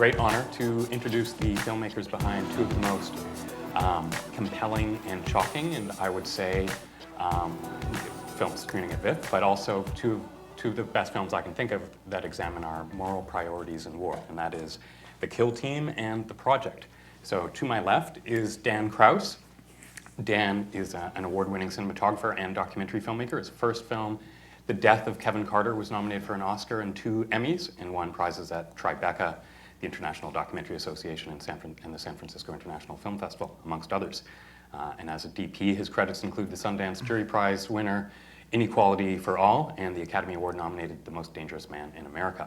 great honor to introduce the filmmakers behind two of the most compelling and shocking, and I would say, films screening at VIFF, but also two of the best films I can think of that examine our moral priorities in war, and that is The Kill Team and The Project. So to my left is Dan Krauss. Dan is an award-winning cinematographer and documentary filmmaker. His first film, The Death of Kevin Carter, was nominated for an Oscar and 2 Emmys and won prizes at Tribeca, the International Documentary Association, and the San Francisco International Film Festival, amongst others. And as a DP, his credits include the Sundance Jury Prize winner, Inequality for All, and the Academy Award nominated The Most Dangerous Man in America.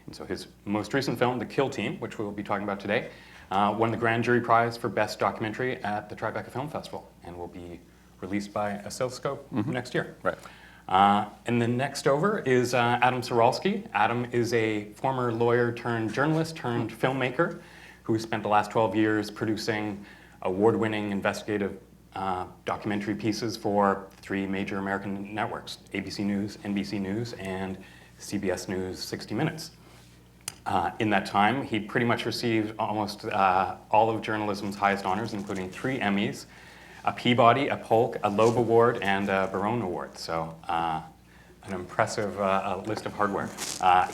And so his most recent film, The Kill Team, which we'll be talking about today, won the Grand Jury Prize for Best Documentary at the Tribeca Film Festival and will be released by Oscilloscope next year. Right. And then next over is Adam Ciralsky. Adam is a former lawyer turned journalist turned filmmaker who spent the last 12 years producing award-winning investigative documentary pieces for 3 major American networks, ABC News, NBC News, and CBS News 60 Minutes. In that time, he pretty much received almost all of journalism's highest honors, including 3 Emmys, a Peabody, a Polk, a Loeb Award, and a Barone Award. So an impressive list of hardware.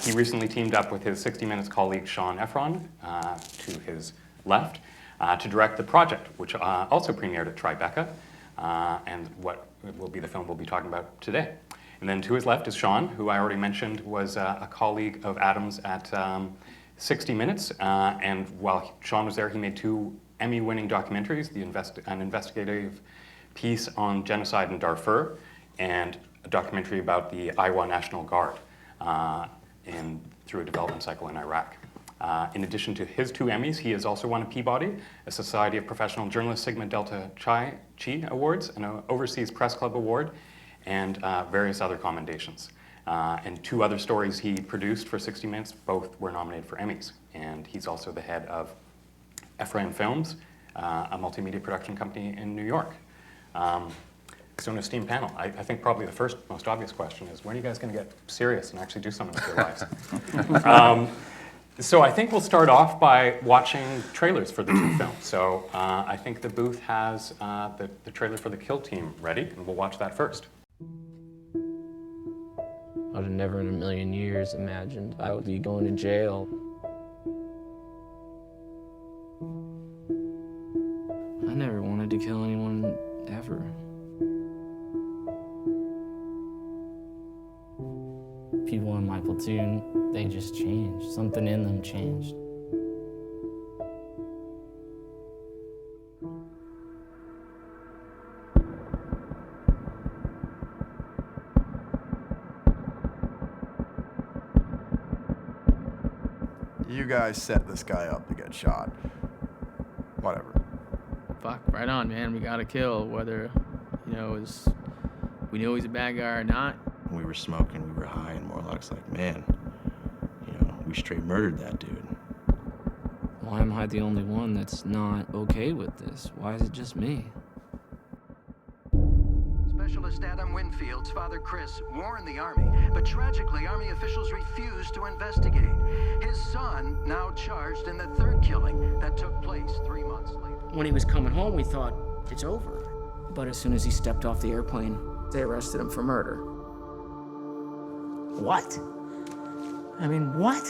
He recently teamed up with his 60 Minutes colleague Shawn Efran, to his left, to direct The Project, which also premiered at Tribeca, and what will be the film we'll be talking about today. And then to his left is Shawn, who I already mentioned was a colleague of Adam's at 60 Minutes, and while Shawn was there, he made 2 Emmy-winning documentaries, an investigative piece on genocide in Darfur, and a documentary about the Iowa National Guard through a development cycle in Iraq. In addition to his 2 Emmys, he has also won a Peabody, a Society of Professional Journalists Sigma Delta Chi Awards, an Overseas Press Club Award, and various other commendations. And 2 other stories he produced for 60 Minutes, both were nominated for Emmys. And he's also the head of Efran Films, a multimedia production company in New York. So an esteemed panel, I think probably the first most obvious question is, when are you guys going to get serious and actually do something with your lives? So I think we'll start off by watching trailers for the 2 films. So I think the booth has the trailer for The Kill Team ready, and we'll watch that first. I would have never in a million years imagined I would be going to jail. I never wanted to kill anyone, ever. People in my platoon, they just changed. Something in them changed. You guys set this guy up to get shot. Whatever. Fuck, right on, man. We gotta kill, whether, we know he's a bad guy or not. We were smoking, we were high, and Morlock's like, man, we straight murdered that dude. Why am I the only one that's not okay with this? Why is it just me? Specialist Adam Winfield's father, Chris, warned the Army, but tragically, Army officials refused to investigate. His son, now charged in the 3rd killing that took place 3 months later. When he was coming home, we thought, it's over. But as soon as he stepped off the airplane, they arrested him for murder. What? I mean, what?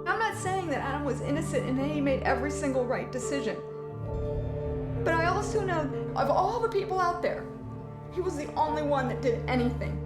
I'm not saying that Adam was innocent and that he made every single right decision. But I also know, of all the people out there, he was the only one that did anything.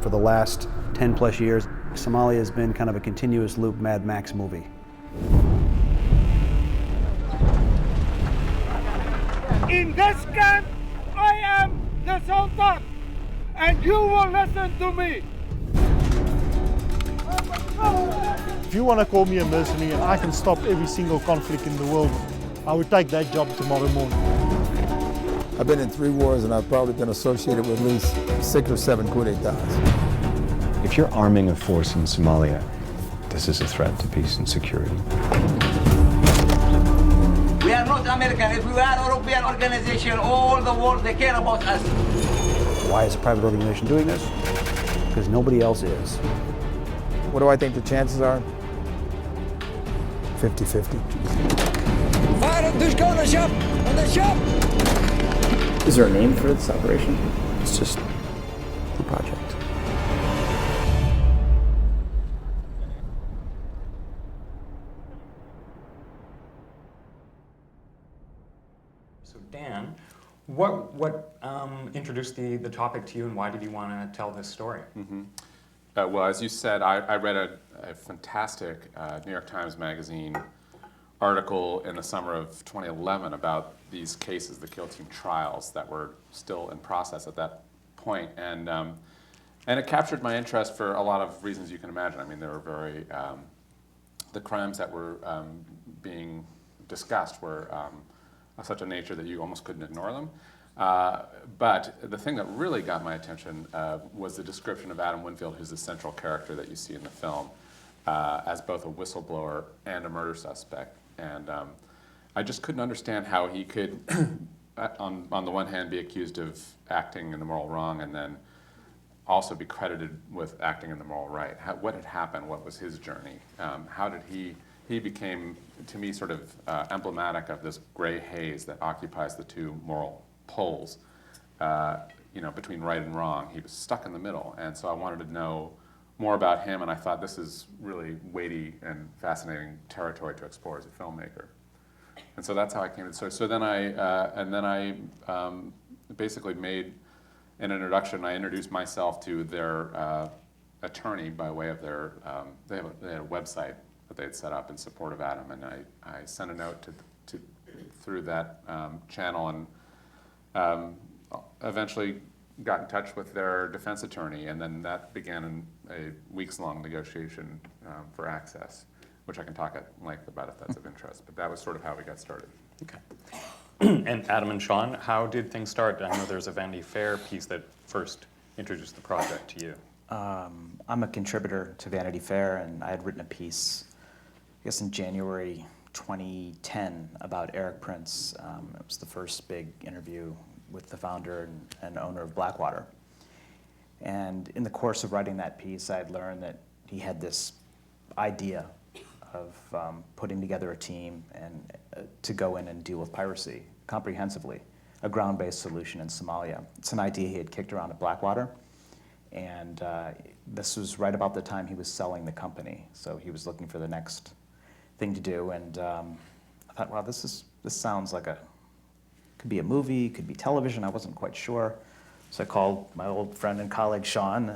For the last 10 plus years, Somalia has been kind of a continuous loop Mad Max movie. In this camp, I this whole time, and you will listen to me. If you want to call me a mercenary and I can stop every single conflict in the world, I would take that job tomorrow morning. I've been in 3 wars and I've probably been associated with at least 6 or 7 coup d'etats. If you're arming a force in Somalia, this is a threat to peace and security. We are not American. If we are European organization, all the world, they care about us. Why is a private organization doing this? Because nobody else is. What do I think the chances are? 50-50. Fire on the shop! On the shop! Is there a name for this operation? It's just the project. So Dan, what introduced the topic to you, and why did you want to tell this story? Well, as you said, I read a fantastic New York Times Magazine article in the summer of 2011 about these cases, the Kill Team trials, that were still in process at that point, and it captured my interest for a lot of reasons you can imagine. I mean, there were very the crimes that were being discussed were of such a nature that you almost couldn't ignore them. But the thing that really got my attention was the description of Adam Winfield, who's the central character that you see in the film, as both a whistleblower and a murder suspect. And I just couldn't understand how he could, on the one hand, be accused of acting in the moral wrong, and then also be credited with acting in the moral right. What had happened? What was his journey? How did he became, to me, sort of emblematic of this gray haze that occupies the two moral poles, between right and wrong. He was stuck in the middle, and so I wanted to know more about him, and I thought this is really weighty and fascinating territory to explore as a filmmaker. And so that's how I came to the story. So then I basically made an introduction. I introduced myself to their attorney by way of their, they had a website that they had set up in support of Adam, and I sent a note through that channel, and eventually got in touch with their defense attorney, and then that began a weeks-long negotiation for access, which I can talk at length about if that's of interest, but that was sort of how we got started. Okay. And Adam and Shawn, how did things start? I know there's a Vanity Fair piece that first introduced the project to you. I'm a contributor to Vanity Fair, and I had written a piece, I guess in January 2010, about Eric Prince. It was the first big interview with the founder and owner of Blackwater. And in the course of writing that piece, I had learned that he had this idea of putting together a team and to go in and deal with piracy comprehensively, a ground-based solution in Somalia. It's an idea he had kicked around at Blackwater, and this was right about the time he was selling the company, so he was looking for the next thing to do, and I thought, wow, this sounds like could be a movie, could be television, I wasn't quite sure. So I called my old friend and colleague, Shawn,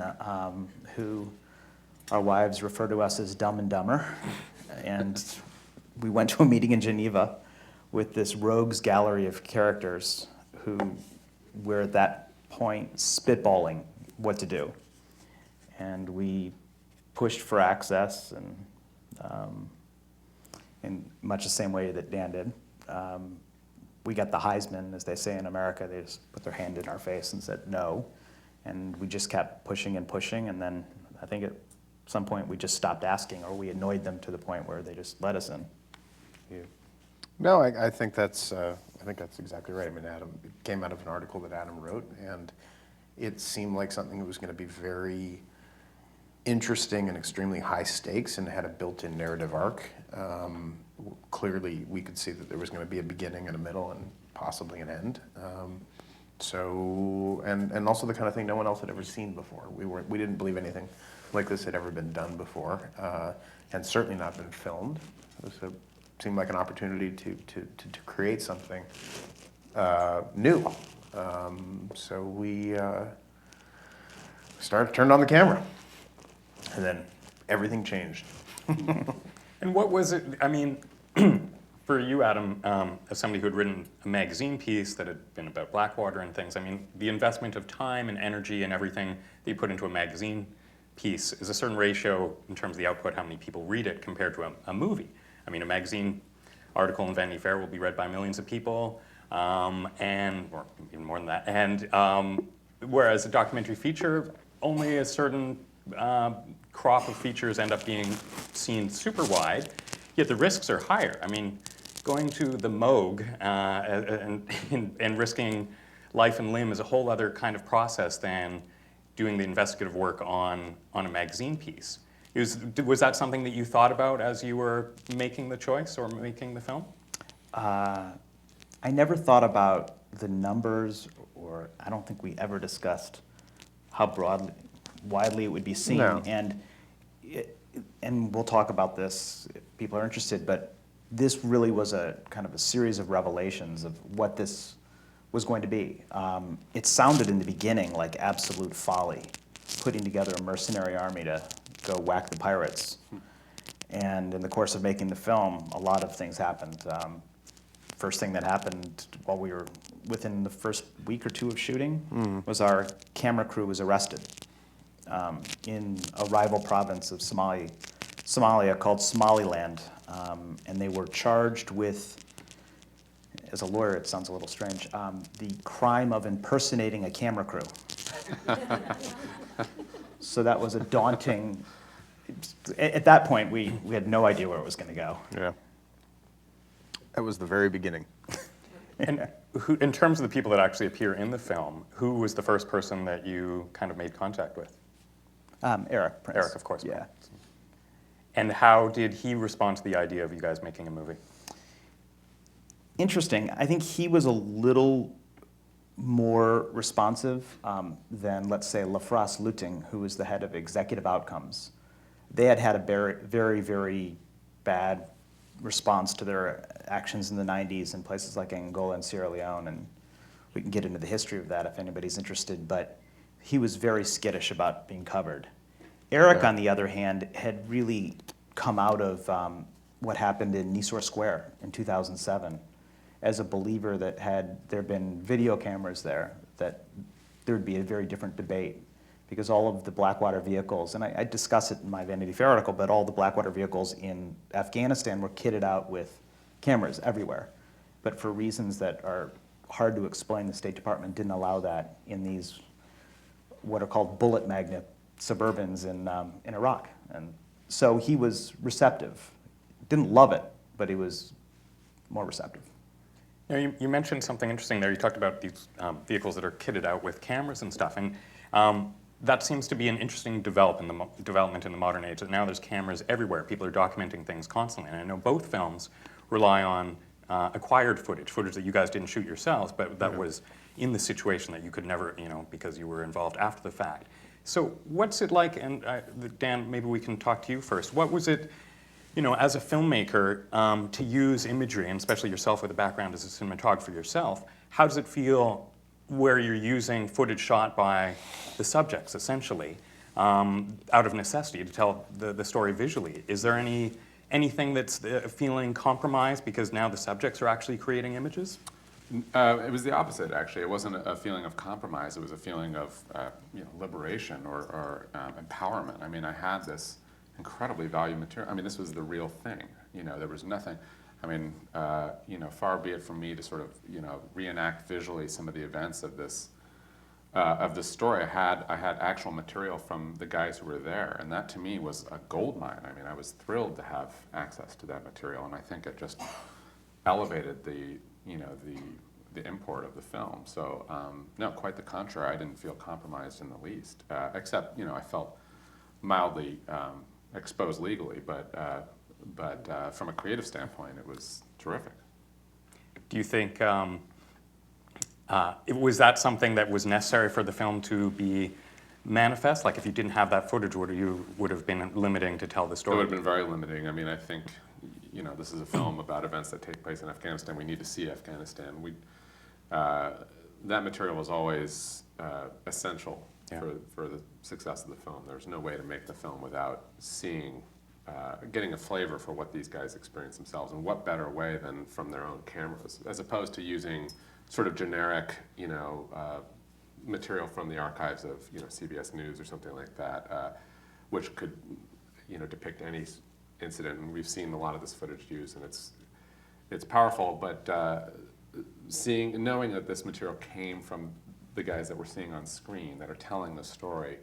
who our wives refer to us as Dumb and Dumber. And we went to a meeting in Geneva with this rogues gallery of characters who were at that point spitballing what to do. And we pushed for access, and in much the same way that Dan did. We got the Heisman, as they say in America. They just put their hand in our face and said no. And we just kept pushing and pushing, and then I think at some point we just stopped asking, or we annoyed them to the point where they just let us in. No, I think that's exactly right. I mean, it came out of an article that Adam wrote, and it seemed like something that was going to be very interesting and extremely high stakes, and had a built-in narrative arc. Clearly, we could see that there was going to be a beginning and a middle and possibly an end. And also the kind of thing no one else had ever seen before. We didn't believe anything like this had ever been done before, and certainly not been filmed. So it seemed like an opportunity to create something new. So we turned on the camera, and then everything changed. And what was it, I mean, For you, Adam, as somebody who had written a magazine piece that had been about Blackwater and things, I mean, the investment of time and energy and everything that you put into a magazine piece is a certain ratio in terms of the output, how many people read it compared to a movie. I mean, a magazine article in Vanity Fair will be read by millions of people, or even more than that. And whereas a documentary feature, only a certain crop of features end up being seen super wide, yet the risks are higher. I mean, going to the Moog and risking life and limb is a whole other kind of process than doing the investigative work on a magazine piece. Was that something that you thought about as you were making the choice or making the film? I never thought about the numbers, or I don't think we ever discussed how widely it would be seen. No. And we'll talk about this if people are interested, but this really was a kind of a series of revelations of what this was going to be. It sounded in the beginning like absolute folly, putting together a mercenary army to go whack the pirates. And in the course of making the film, a lot of things happened. First thing that happened while we were within the first week or two of shooting was our camera crew was arrested in a rival province of Somalia called Somaliland. And they were charged with, as a lawyer it sounds a little strange, the crime of impersonating a camera crew. So that was a daunting, at that point we had no idea where it was going to go. Yeah. That was the very beginning. And who, in terms of the people that actually appear in the film, who was the first person that you kind of made contact with? Eric Prince. Eric, of course. Yeah. And how did he respond to the idea of you guys making a movie? Interesting. I think he was a little more responsive than, let's say, Lafrasse Luting, who was the head of executive outcomes. They had had a very, very bad response to their actions in the 90s in places like Angola and Sierra Leone, and we can get into the history of that if anybody's interested, but he was very skittish about being covered. Eric, on the other hand, had really come out of what happened in Nisour Square in 2007 as a believer that had there been video cameras there, that there would be a very different debate, because all of the Blackwater vehicles, and I discuss it in my Vanity Fair article, but all the Blackwater vehicles in Afghanistan were kitted out with cameras everywhere. But for reasons that are hard to explain, the State Department didn't allow that in these, what are called bullet magnet Suburbans in Iraq. And so he was receptive. Didn't love it, but he was more receptive. You mentioned something interesting there. You talked about these vehicles that are kitted out with cameras and stuff, and that seems to be an interesting development in the modern age, that now there's cameras everywhere. People are documenting things constantly, and I know both films rely on acquired footage that you guys didn't shoot yourselves, but that was in the situation that you could never, because you were involved after the fact. So what's it like, and Dan, maybe we can talk to you first. What was it, as a filmmaker, to use imagery, and especially yourself with a background as a cinematographer yourself, how does it feel where you're using footage shot by the subjects, essentially, out of necessity to tell the story visually? Is there anything that's feeling compromised because now the subjects are actually creating images? It was the opposite, actually. It wasn't a feeling of compromise. It was a feeling of liberation or empowerment. I mean, I had this incredibly valuable material. I mean, this was the real thing. There was nothing. I mean, far be it from me to sort of, reenact visually some of the events of this story. I had actual material from the guys who were there, and that to me was a gold mine. I mean, I was thrilled to have access to that material, and I think it just elevated the import of the film. So no, quite the contrary. I didn't feel compromised in the least, except I felt mildly exposed legally, but from a creative standpoint, it was terrific. Do you think was that something that was necessary for the film to be manifest? Like, if you didn't have that footage, would have been limiting to tell the story? It would have been very limiting. I mean, I think this is a film about events that take place in Afghanistan. We need to see Afghanistan. That material was always essential for the success of the film. There's no way to make the film without seeing getting a flavor for what these guys experience themselves, and what better way than from their own cameras, as opposed to using sort of generic, material from the archives of, CBS News or something like that, which could, depict any incident. And we've seen a lot of this footage used, and it's powerful. But knowing that this material came from the guys that we're seeing on screen that are telling the story,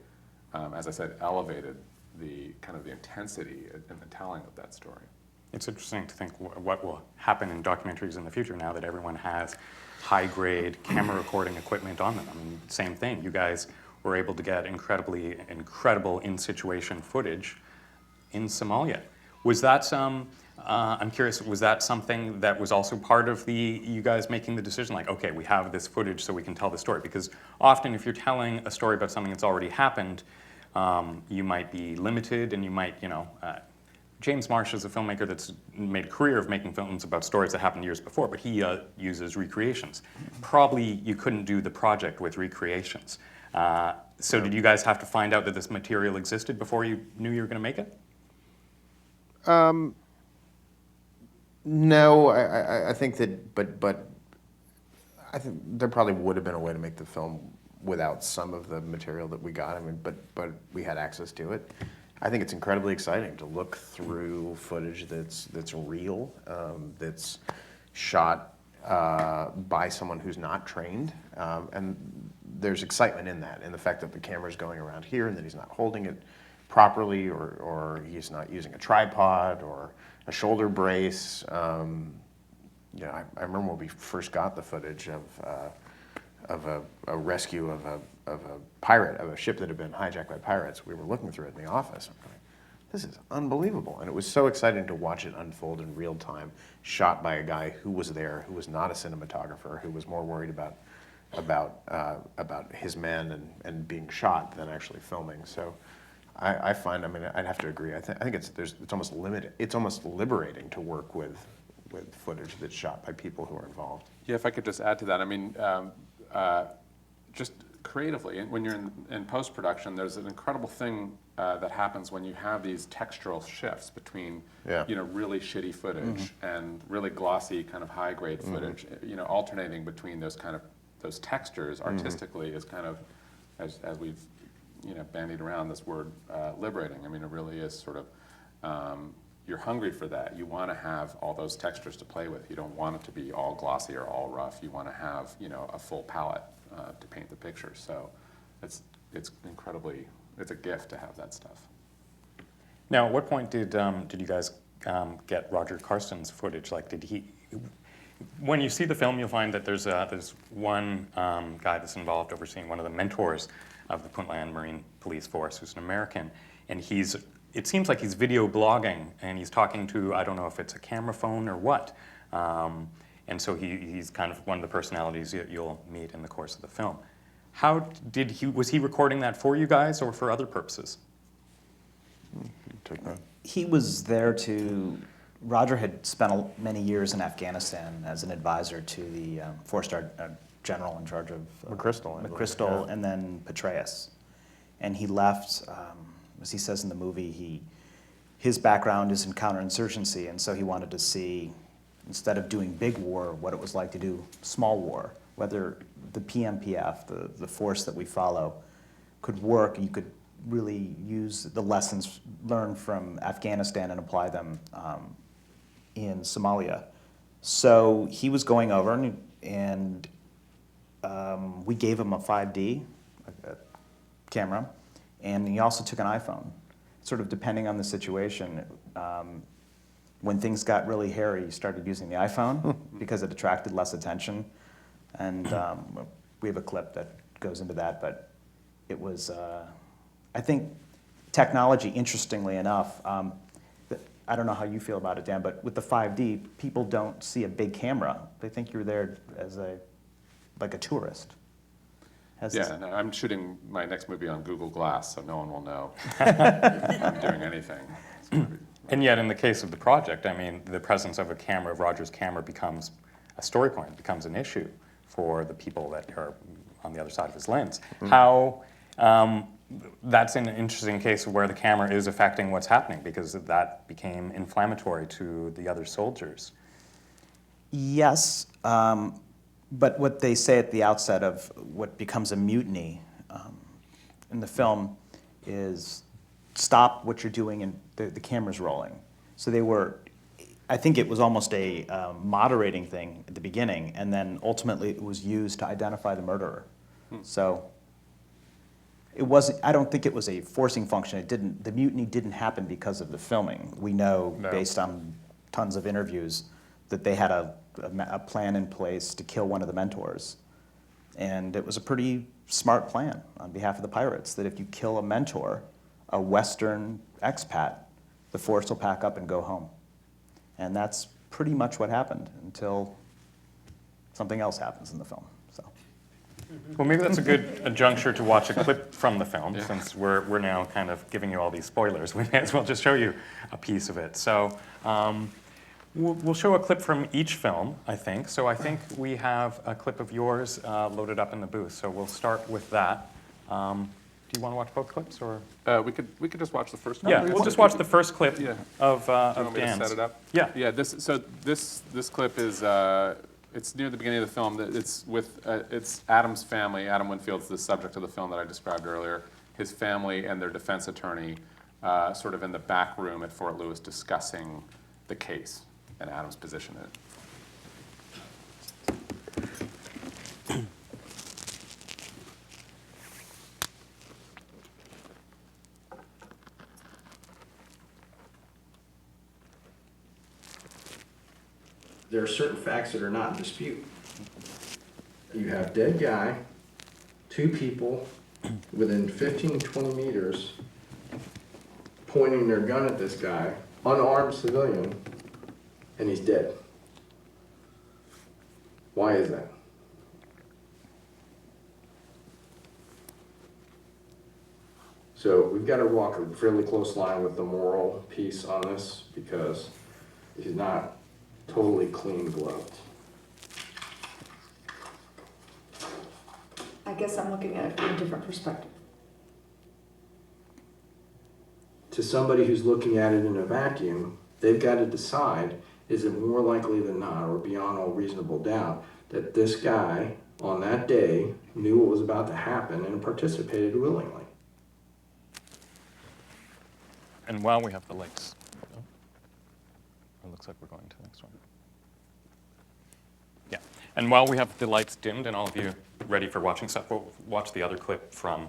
as I said, elevated the kind of the intensity in the telling of that story. It's interesting to think what will happen in documentaries in the future now that everyone has high-grade camera recording equipment on them. I mean, same thing. You guys were able to get incredible in-situation footage in Somalia. Was that I'm curious, was that something that was also part of you guys making the decision, like, okay, we have this footage so we can tell the story? Because often if you're telling a story about something that's already happened, you might be limited, and you might, James Marsh is a filmmaker that's made a career of making films about stories that happened years before, but he uses recreations. Probably you couldn't do the project with recreations. So did you guys have to find out that this material existed before you knew you were going to make it? No, I think that, but I think there probably would have been a way to make the film without some of the material that we got. I mean, but we had access to it. I think it's incredibly exciting to look through footage that's real, that's shot by someone who's not trained, and there's excitement in that, in the fact that the camera's going around here and that he's not holding it properly, or he's not using a tripod or a shoulder brace. I remember when we first got the footage of a rescue of a pirate, of a ship that had been hijacked by pirates. We were looking through it in the office. I'm going, this is unbelievable. And it was so exciting to watch it unfold in real time, shot by a guy who was there, who was not a cinematographer, who was more worried about his men and being shot than actually filming. So I find, I'd have to agree. I think it's almost limited. It's almost liberating to work with footage that's shot by people who are involved. Yeah, if I could just add to that, just creatively, when you're in post-production, there's an incredible thing that happens when you have these textural shifts between, really shitty footage and really glossy, kind of high-grade footage. Alternating between those textures artistically is kind of, as we've bandied around this word, liberating. I mean, it really is sort of. You're hungry for that. You want to have all those textures to play with. You don't want it to be all glossy or all rough. You want to have, a full palette to paint the picture. So it's incredibly, it's a gift to have that stuff. Now, at what point did you guys get Roger Carson's footage? Like, did he? When you see the film, you'll find that there's one guy that's involved overseeing, one of the mentors of the Puntland Marine Police Force, who's an American, and it seems like he's video blogging, and he's talking to, I don't know if it's a camera phone or what. And so he's kind of one of the personalities you'll meet in the course of the film. Was he recording that for you guys or for other purposes? He was there Roger had spent many years in Afghanistan as an advisor to the four-star general in charge of McChrystal, and then Petraeus. And he left, as he says in the movie, his background is in counterinsurgency, and so he wanted to see, instead of doing big war, what it was like to do small war, whether the PMPF, the force that we follow, could work. You could really use the lessons learned from Afghanistan and apply them in Somalia. So he was going over, and we gave him a 5D camera, and he also took an iPhone, sort of depending on the situation. When things got really hairy, he started using the iPhone because it attracted less attention. And we have a clip that goes into that, but it was, I think, technology, interestingly enough, I don't know how you feel about it, Dan, but with the 5D, people don't see a big camera. They think you're there as like a tourist. No, I'm shooting my next movie on Google Glass, so no one will know I'm doing anything. And yet, in the case of the project, I mean, the presence of Roger's camera becomes a story point, becomes an issue for the people that are on the other side of his lens. How, that's an interesting case where the camera is affecting what's happening because that became inflammatory to the other soldiers. Yes, but what they say at the outset of what becomes a mutiny in the film is stop what you're doing and the camera's rolling. So they were, I think it was almost a moderating thing at the beginning, and then ultimately it was used to identify the murderer. So it wasn't, I don't think it was a forcing function. It didn't, the mutiny didn't happen because of the filming. We know, based on tons of interviews, that they had a plan in place to kill one of the mentors. And it was a pretty smart plan on behalf of the pirates, that if you kill a mentor, a Western expat, the force will pack up and go home. And that's pretty much what happened until something else happens in the film. So. Well, maybe that's a good juncture to watch a clip from the film, since we're now kind of giving you all these spoilers. We may as well just show you a piece of it. So we'll show a clip from each film, I think. So I think we have a clip of yours loaded up in the booth. So we'll start with that. Do you want to watch both clips, or we could just watch the first. Yeah, we'll just watch the first clip of Want me to Dan's. set it up? Yeah. Yeah. This clip is it's near the beginning of the film. It's with it's Adam's family. Adam Winfield's the subject of the film that I described earlier. His family and their defense attorney, sort of in the back room at Fort Lewis, discussing the case and Adam's position in it. There are certain facts that are not in dispute. You have dead guy, two people within 15 to 20 meters pointing their gun at this guy, unarmed civilian, and he's dead. Why is that? So we've got to walk a fairly close line with the moral piece on this, because he's not totally clean gloved. I guess I'm looking at it from a different perspective. To somebody who's looking at it in a vacuum, they've got to decide, is it more likely than not, or beyond all reasonable doubt, that this guy on that day knew what was about to happen and participated willingly? And while we have the lights, it looks like we're going to the next one. Yeah, and while we have the lights dimmed and all of you ready for watching stuff, we'll watch the other clip from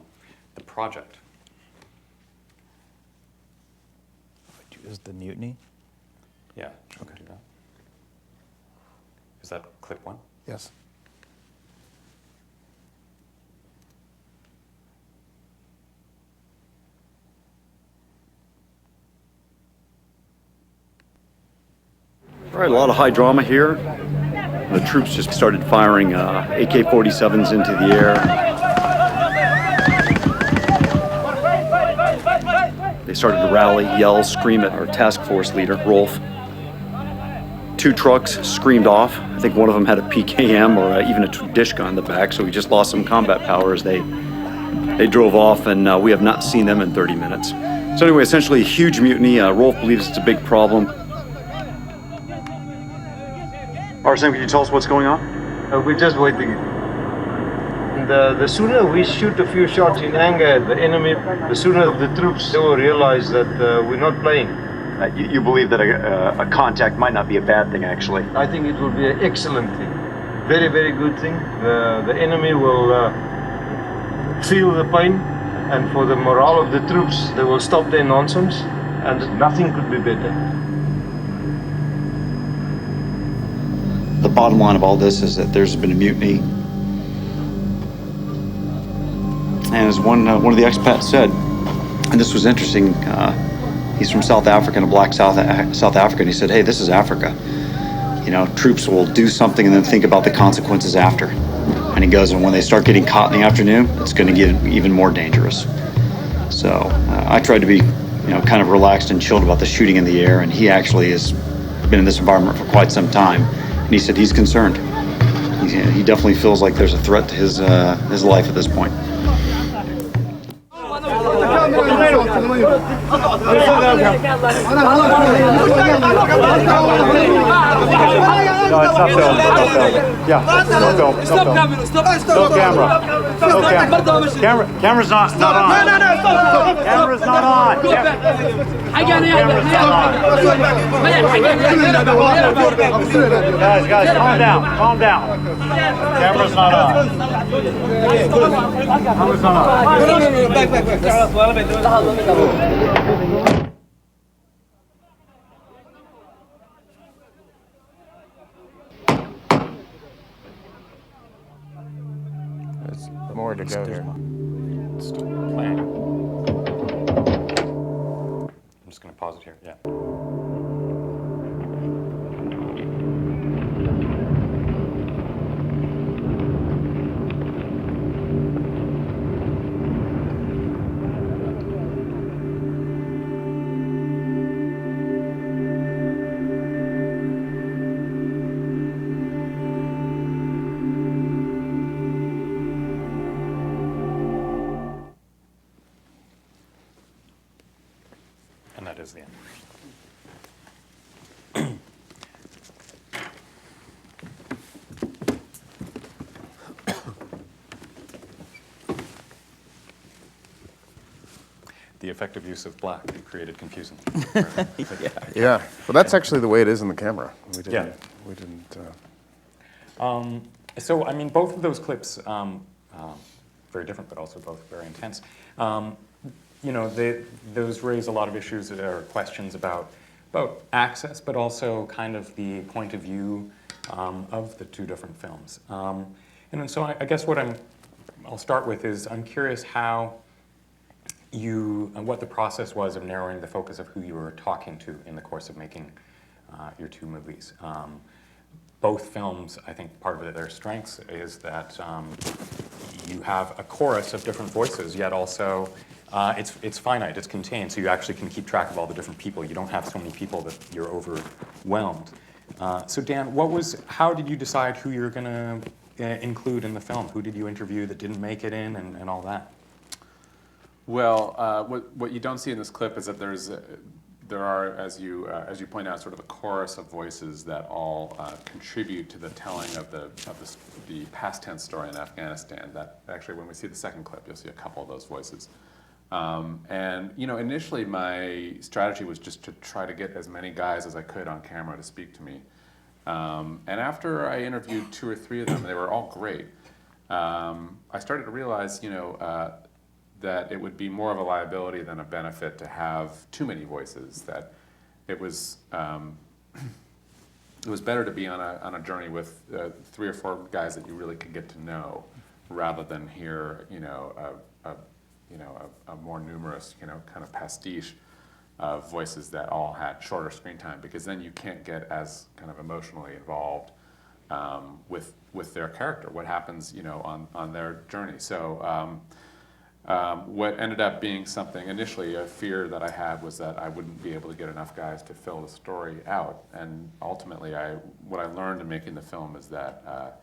the project. Is the mutiny? Yeah, okay. Do that. Is that clip one? Yes. All right, a lot of high drama here. The troops just started firing AK-47s into the air. They started to rally, yell, scream at our task force leader, Rolf. Two trucks screamed off. I think one of them had a PKM or even a dish gun in the back, so we just lost some combat power as they drove off, and we have not seen them in 30 minutes. So anyway, essentially a huge mutiny. Rolf believes it's a big problem. Arsene, can you tell us what's going on? We're just waiting. The sooner we shoot a few shots in anger at the enemy, the sooner the troops will realize that we're not playing. You believe that a contact might not be a bad thing, actually? I think it will be an excellent thing. Very, very good thing. The enemy will feel the pain, and for the morale of the troops, they will stop their nonsense, and nothing could be better. The bottom line of all this is that there's been a mutiny. And as one of the expats said, and this was interesting, he's from South Africa, a black South African, and he said, hey, this is Africa. You know, troops will do something and then think about the consequences after. And he goes, and when they start getting caught in the afternoon, it's going to get even more dangerous. So I tried to be, kind of relaxed and chilled about the shooting in the air, and he actually has been in this environment for quite some time. And he said he's concerned. He definitely feels like there's a threat to his life at this point. Stop camera. Camera's not on. Camera's not on. Guys, calm down. Camera's not on. Camera's not on. There's more to go here. Still playing. I'm just going to pause it here. Yeah. And that is the end. The effective use of black created confusion. Yeah. Well, that's actually the way it is in the camera. We didn't. Yeah. We didn't. So, I mean, both of those clips, very different, but also both very intense. You know, those raise a lot of issues or questions about access, but also kind of the point of view of the two different films. And so I guess what I'll start with is I'm curious how what the process was of narrowing the focus of who you were talking to in the course of making your two movies. Both films, I think part of their strengths is that you have a chorus of different voices, yet also it's finite, it's contained, so you actually can keep track of all the different people. You don't have so many people that you're overwhelmed. So Dan, how did you decide who you're going to include in the film? Who did you interview that didn't make it in and all that? Well, what you don't see in this clip is that there are, as you point out, sort of a chorus of voices that all contribute to the telling of the past tense story in Afghanistan. That actually, when we see the second clip, you'll see a couple of those voices. And you know, initially my strategy was just to try to get as many guys as I could on camera to speak to me. And after I interviewed 2 or 3 of them, they were all great. I started to realize, you know, that it would be more of a liability than a benefit to have too many voices. That it was better to be on a journey with 3 or 4 guys that you really could get to know, rather than hear, you know, a more numerous, you know, kind of pastiche of voices that all had shorter screen time, because then you can't get as kind of emotionally involved with their character. What happens, you know, on their journey. So. What ended up being something, initially a fear that I had was that I wouldn't be able to get enough guys to fill the story out. And ultimately, what I learned in making the film is that,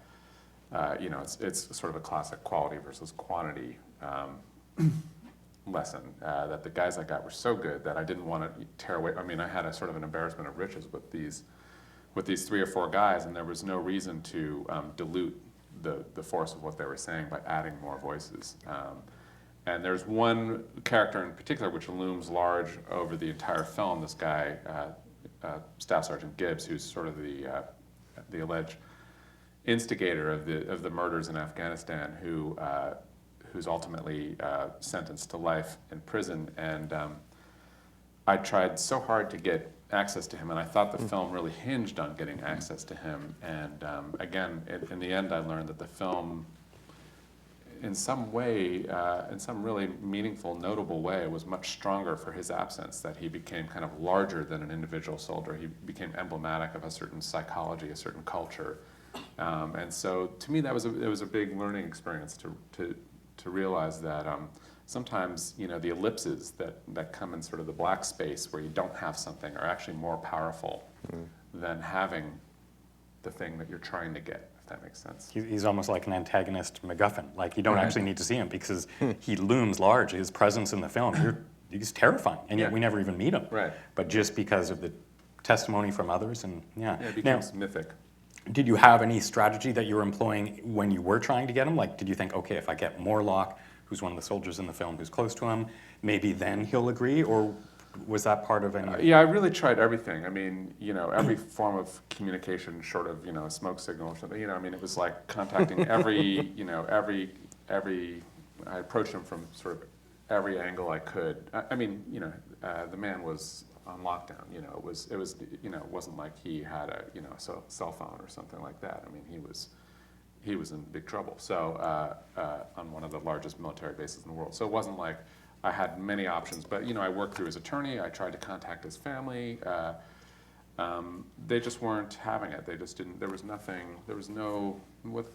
you know, it's sort of a classic quality versus quantity lesson. That the guys I got were so good that I didn't want to tear away. I mean, I had a sort of an embarrassment of riches with these 3 or 4 guys, and there was no reason to dilute the force of what they were saying by adding more voices. And there's one character in particular which looms large over the entire film. This guy, Staff Sergeant Gibbs, who's sort of the alleged instigator of the murders in Afghanistan, who's ultimately sentenced to life in prison. And I tried so hard to get access to him, and I thought the film really hinged on getting access to him. And again, in the end, I learned that the film, in some way, in some really meaningful, notable way, was much stronger for his absence, that he became kind of larger than an individual soldier. He became emblematic of a certain psychology, a certain culture. And so to me, it was a big learning experience to realize that sometimes, you know, the ellipses that come in sort of the black space where you don't have something are actually more powerful than having the thing that you're trying to get. That makes sense. He's almost like an antagonist MacGuffin. Like, you don't actually need to see him because he looms large. His presence in the film, he's terrifying, and yet Yeah. we never even meet him. Right. But just because of the testimony from others, and Yeah, it becomes mythic. Did you have any strategy that you were employing when you were trying to get him? Like, did you think, okay, if I get Morlock, who's one of the soldiers in the film, who's close to him, maybe then he'll agree, or was that part of any? Yeah, I really tried everything. I mean, every form of communication, short of a smoke signal or something. I mean, it was like contacting every, I approached him from sort of every angle I could. I mean, the man was on lockdown. It was, it wasn't like he had a, cell phone or something like that. I mean, he was in big trouble. So on one of the largest military bases in the world. So it wasn't like I had many options. But I worked through his attorney. I tried to contact his family. They just weren't having it. They just didn't. There was nothing. There was no. What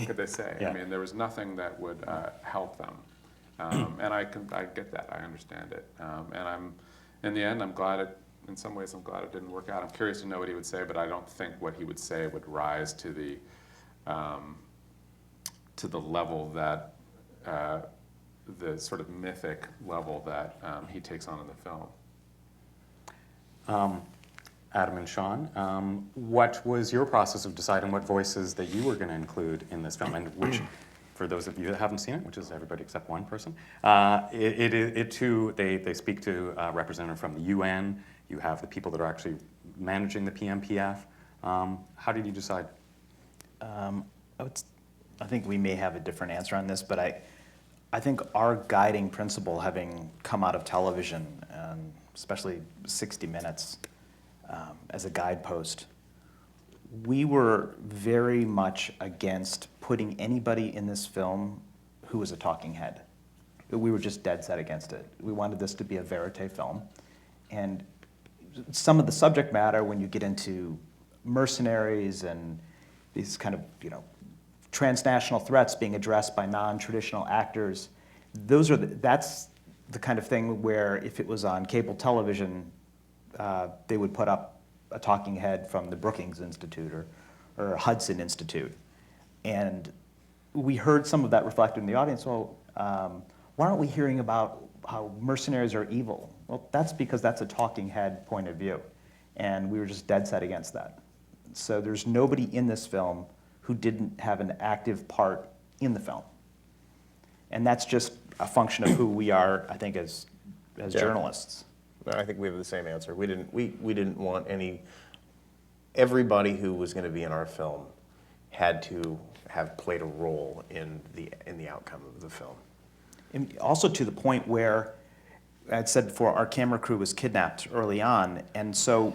could they say? Yeah. I mean, there was nothing that would help them. And I get that. I understand it. And in the end, I'm glad in some ways, I'm glad it didn't work out. I'm curious to know what he would say, but I don't think what he would say would rise to the level that, the sort of mythic level that he takes on in the film. Adam and Shawn, what was your process of deciding what voices that you were going to include in this film, and which, for those of you that haven't seen it, which is everybody except one person, it too, they speak to a representative from the UN. You have the people that are actually managing the PMPF. How did you decide? I think we may have a different answer on this, but I think our guiding principle, having come out of television, and especially 60 Minutes as a guidepost, we were very much against putting anybody in this film who was a talking head. We were just dead set against it. We wanted this to be a verite film. And some of the subject matter, when you get into mercenaries and these kind of, transnational threats being addressed by non-traditional actors, that's the kind of thing where if it was on cable television, they would put up a talking head from the Brookings Institute or Hudson Institute. And we heard some of that reflected in the audience. Well, why aren't we hearing about how mercenaries are evil? Well, that's because that's a talking head point of view. And we were just dead set against that. So there's nobody in this film who didn't have an active part in the film. And that's just a function of who we are, I think, as journalists. I think we have the same answer. We didn't want everybody who was going to be in our film had to have played a role in the outcome of the film. And also to the point where, I'd said before, our camera crew was kidnapped early on, and so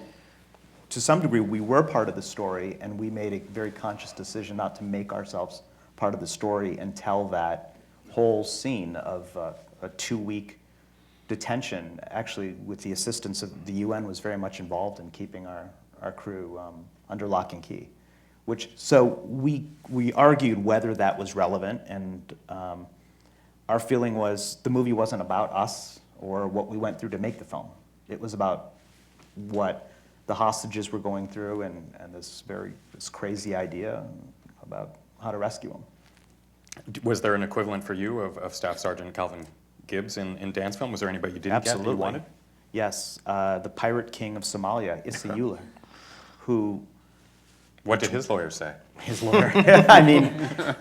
to some degree we were part of the story, and we made a very conscious decision not to make ourselves part of the story and tell that whole scene of a 2-week detention. Actually, with the assistance of the UN, was very much involved in keeping our crew under lock and key. So we argued whether that was relevant, and our feeling was the movie wasn't about us or what we went through to make the film. It was about what the hostages were going through and this crazy idea about how to rescue them. Was there an equivalent for you of Staff Sergeant Calvin Gibbs in Dan's film? Was there anybody you didn't get that you wanted? Yes, the pirate king of Somalia, Issa Euler, who... What did his lawyer say? His lawyer, I mean,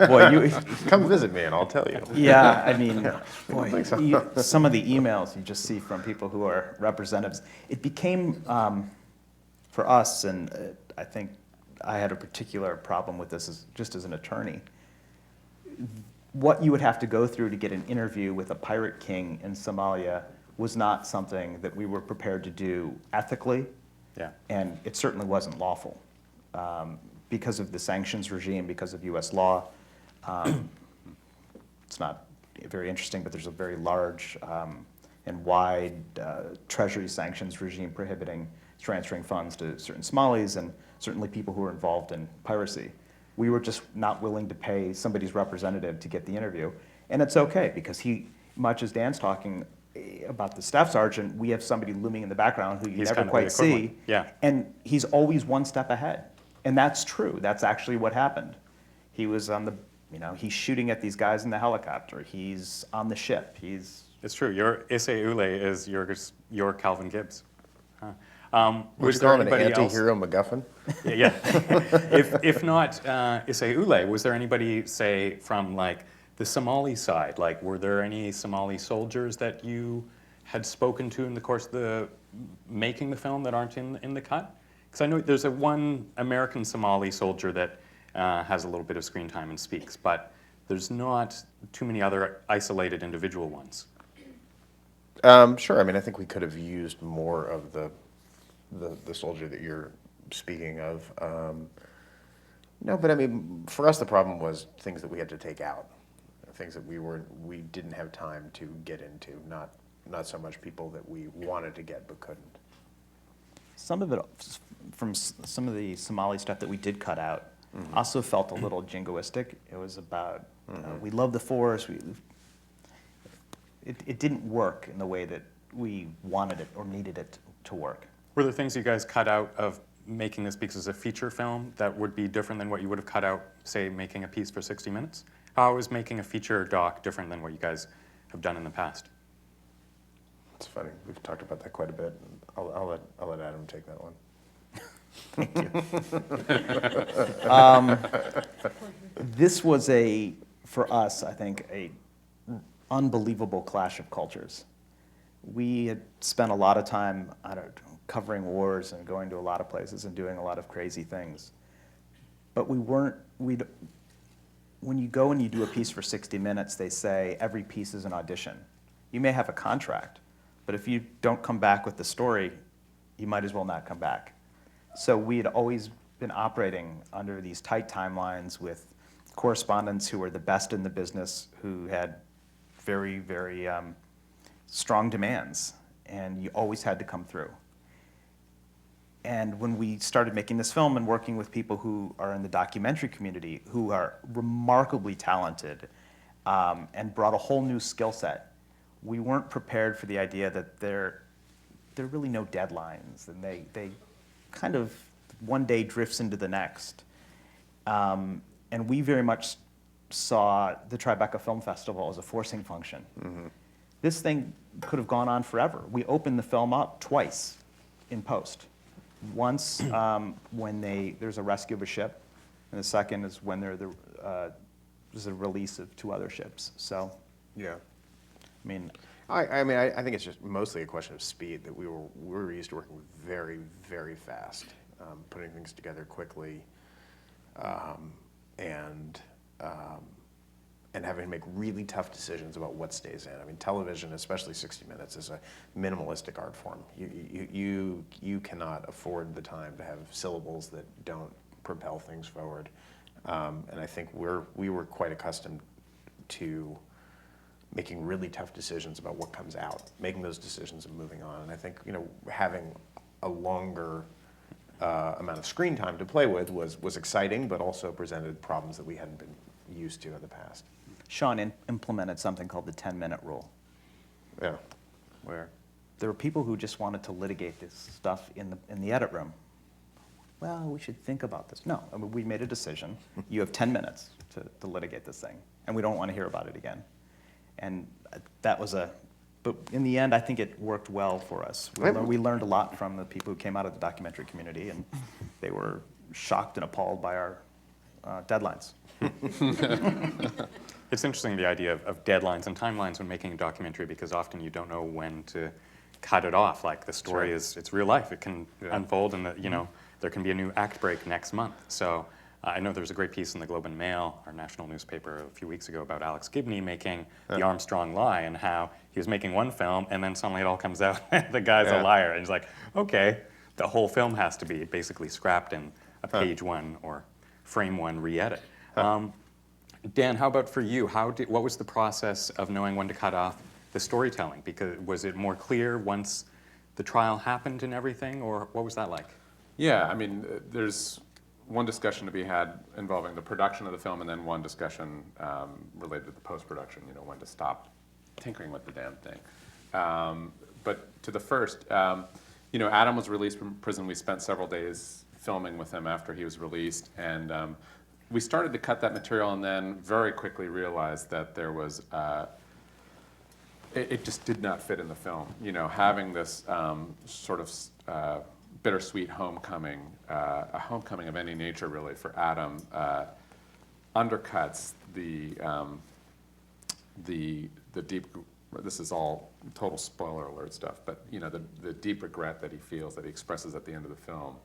boy, you... Come visit me and I'll tell you. Yeah, I mean, boy, some of the emails you just see from people who are representatives, it became, for us, and I think I had a particular problem with this just as an attorney, what you would have to go through to get an interview with a pirate king in Somalia was not something that we were prepared to do ethically, and it certainly wasn't lawful. Because of the sanctions regime, because of US law, it's not very interesting, but there's a very large and wide treasury sanctions regime prohibiting transferring funds to certain Somalis and certainly people who are involved in piracy. We were just not willing to pay somebody's representative to get the interview. And it's okay, because much as Dan's talking about the staff sergeant, we have somebody looming in the background who you never quite see. Yeah. And he's always one step ahead. And that's true. That's actually what happened. He was on he's shooting at these guys in the helicopter. He's on the ship. He's It's true. Your Issei Ule is your Calvin Gibbs. Would Was you there call him an anybody else? anti-hero MacGuffin? Yeah. if not Issei Ule, was there anybody, say, from like the Somali side? Like, were there any Somali soldiers that you had spoken to in the course of the making the film that aren't in the cut? Because I know there's one American Somali soldier that has a little bit of screen time and speaks, but there's not too many other isolated individual ones. Sure. I mean, I think we could have used more of the soldier that you're speaking of. No, but I mean, for us, the problem was things that we had to take out, things that we didn't have time to get into, not so much people that we wanted to get but couldn't. Some of it, from some of the Somali stuff that we did cut out, also felt a little jingoistic. It was about, we love the force. It didn't work in the way that we wanted it or needed it to work. Were there things you guys cut out of making this piece as a feature film that would be different than what you would have cut out, say, making a piece for 60 minutes? How is making a feature doc different than what you guys have done in the past? It's funny. We've talked about that quite a bit. I'll let Adam take that one. Thank you. This was for us, I think, a unbelievable clash of cultures. We had spent a lot of time, covering wars and going to a lot of places and doing a lot of crazy things. But when you go and you do a piece for 60 minutes, they say every piece is an audition. You may have a contract, but if you don't come back with the story, you might as well not come back. So we had always been operating under these tight timelines with correspondents who were the best in the business, who had very, very strong demands, and you always had to come through. And when we started making this film and working with people who are in the documentary community, who are remarkably talented and brought a whole new skill set, we weren't prepared for the idea that there are really no deadlines, and they kind of one day drifts into the next. And we very much saw the Tribeca Film Festival as a forcing function. This thing could have gone on forever. We opened the film up twice in post. Once when there's a rescue of a ship, and the second is when there's a release of 2 other ships. So, yeah, I mean, I think it's just mostly a question of speed. That we were used to working very, very fast, putting things together quickly, and having to make really tough decisions about what stays in. I mean, television, especially 60 Minutes, is a minimalistic art form. You cannot afford the time to have syllables that don't propel things forward. And I think we were quite accustomed to making really tough decisions about what comes out, making those decisions and moving on. And I think, having a longer amount of screen time to play with was exciting, but also presented problems that we hadn't been used to in the past. Shawn implemented something called the 10-minute rule. Yeah. Where there were people who just wanted to litigate this stuff in the edit room. Well, we should think about this. No, I mean, we made a decision. You have 10 minutes to litigate this thing, and we don't want to hear about it again. And that was but in the end, I think it worked well for us. We learned a lot from the people who came out of the documentary community, and they were shocked and appalled by our deadlines. It's interesting, the idea of deadlines and timelines when making a documentary, because often you don't know when to cut it off. Like, the story it's real life. It can unfold, and there can be a new act break next month. So I know there was a great piece in the Globe and Mail, our national newspaper, a few weeks ago about Alex Gibney making The Armstrong Lie, and how he was making one film, and then suddenly it all comes out, the guy's a liar. And he's like, okay, the whole film has to be basically scrapped in a page one or frame one re-edit. Dan, how about for you? What was the process of knowing when to cut off the storytelling? Because was it more clear once the trial happened and everything, or what was that like? Yeah, I mean, there's one discussion to be had involving the production of the film, and then one discussion related to the post-production, when to stop tinkering with the damn thing. But to the first, Adam was released from prison. We spent several days filming with him after he was released, and we started to cut that material, and then very quickly realized that there was it just did not fit in the film. You know, having this sort of bittersweet homecoming, a homecoming of any nature really for Adam, undercuts the deep. This is all total spoiler alert stuff, but you know the deep regret that he feels, that he expresses at the end of the film.